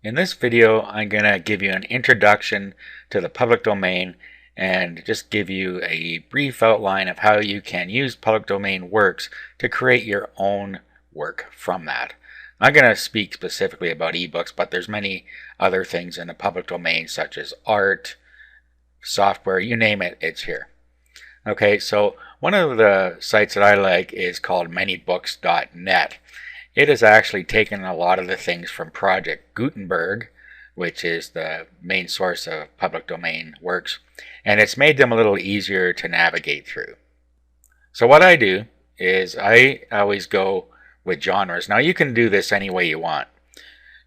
In this video, I'm going to give you an introduction to the public domain and just give you a brief outline of how you can use public domain works to create your own work from that. I'm going to speak specifically about ebooks, but there's many other things in the public domain such as art, software, you name it, it's here. Okay, so one of the sites that I like is called manybooks.net. It has actually taken a lot of the things from Project Gutenberg, which is the main source of public domain works, and it's made them a little easier to navigate through. So what I do is I always go with genres. Now you can do this any way you want,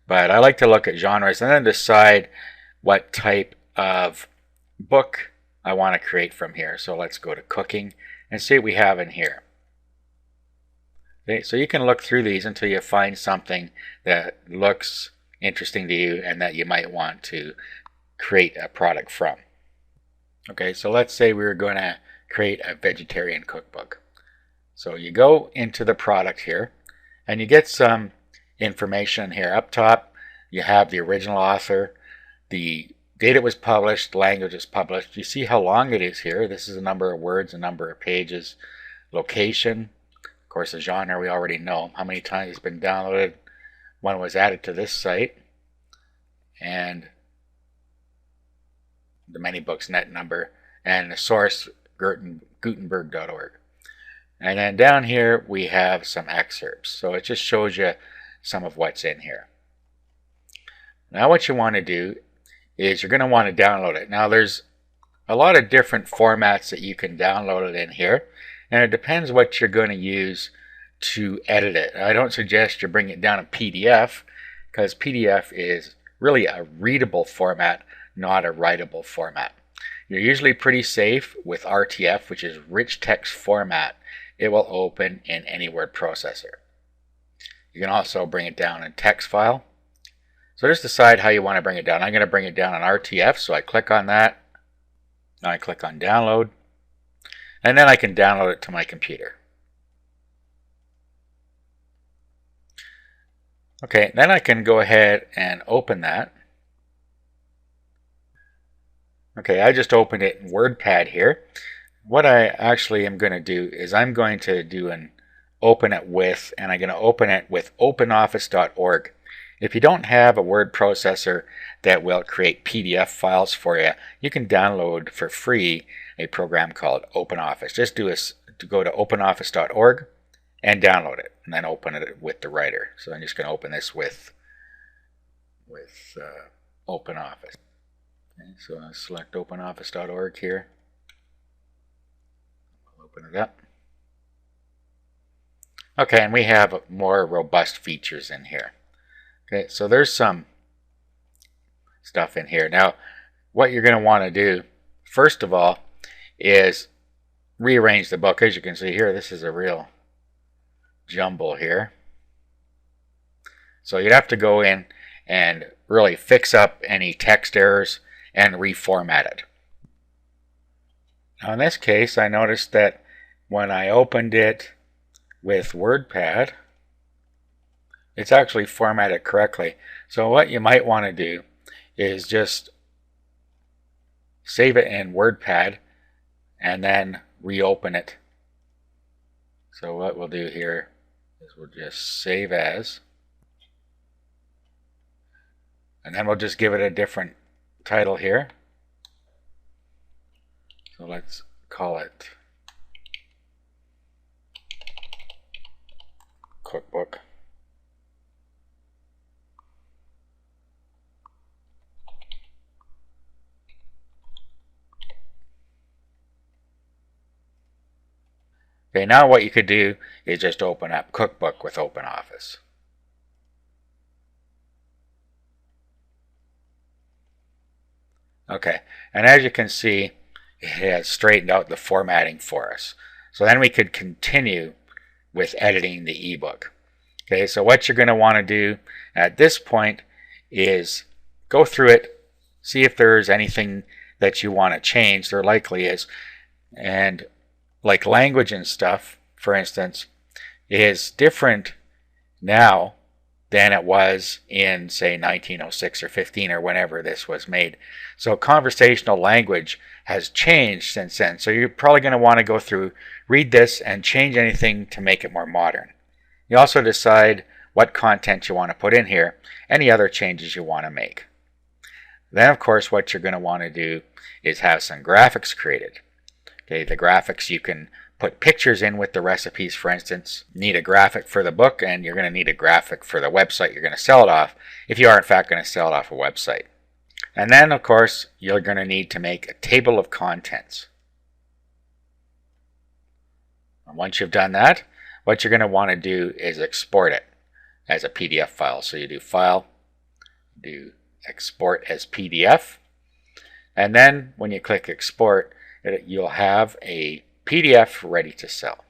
but I like to look at genres and then decide what type of book I want to create from here. So let's go to cooking and see what we have in here. Okay, so you can look through these until you find something that looks interesting to you and that you might want to create a product from. Okay, so let's say we were going to create a vegetarian cookbook. So you go into the product here and you get some information here. Up top you have the original author, the date it was published, language it's published. You see how long it is here. This is a number of words, a number of pages, location. Of course, the genre we already know, how many times it's been downloaded, when it was added to this site, and the ManyBooks.net number, and the source, Gutenberg.org. And then down here we have some excerpts. So it just shows you some of what's in here. Now what you want to do is you're going to want to download it. Now there's a lot of different formats that you can download it in here, and it depends what you're going to use to edit it. I don't suggest you bring it down in PDF, because PDF is really a readable format, not a writable format. You're usually pretty safe with RTF, which is rich text format. It will open in any word processor. You can also bring it down in text file. So just decide how you want to bring it down. I'm going to bring it down on RTF, so I click on that. Now I click on download, and then I can download it to my computer. Okay, then I can go ahead and open that. Okay, I just opened it in WordPad here. What I actually am going to do is I'm going to do an open it with, and I'm going to open it with openoffice.org. If you don't have a word processor that will create PDF files for you, you can download for free a program called OpenOffice. Just go to openoffice.org and download it, and then open it with the writer. So I'm just going to open this with OpenOffice. Okay, so I'll select openoffice.org here. We'll open it up. Okay, and we have more robust features in here. Okay, so there's some stuff in here. Now, what you're going to want to do, first of all, is rearrange the book. As you can see here, this is a real jumble here. So you'd have to go in and really fix up any text errors and reformat it. Now in this case, I noticed that when I opened it with WordPad, it's actually formatted correctly. So what you might want to do is just save it in WordPad and then reopen it. So what we'll do here is we'll just save as, and then we'll just give it a different title here. So let's call it Cookbook. Okay, now what you could do is just open up Cookbook with OpenOffice. Okay, and as you can see, it has straightened out the formatting for us. So then we could continue with editing the ebook. Okay, so what you're going to want to do at this point is go through it, see if there's anything that you want to change. There likely is. And like language and stuff, for instance, is different now than it was in, say, 1906 or 15 or whenever this was made. So conversational language has changed since then. So you're probably going to want to go through, read this, and change anything to make it more modern. You also decide what content you want to put in here, any other changes you want to make. Then, of course, what you're going to want to do is have some graphics created. Okay, the graphics, you can put pictures in with the recipes, for instance. You need a graphic for the book, and you're going to need a graphic for the website you're going to sell it off, if you are in fact going to sell it off a website. And then, of course, you're going to need to make a table of contents. And once you've done that, what you're going to want to do is export it as a PDF file. So you do File, do Export as PDF, and then when you click Export, you'll have a PDF ready to sell.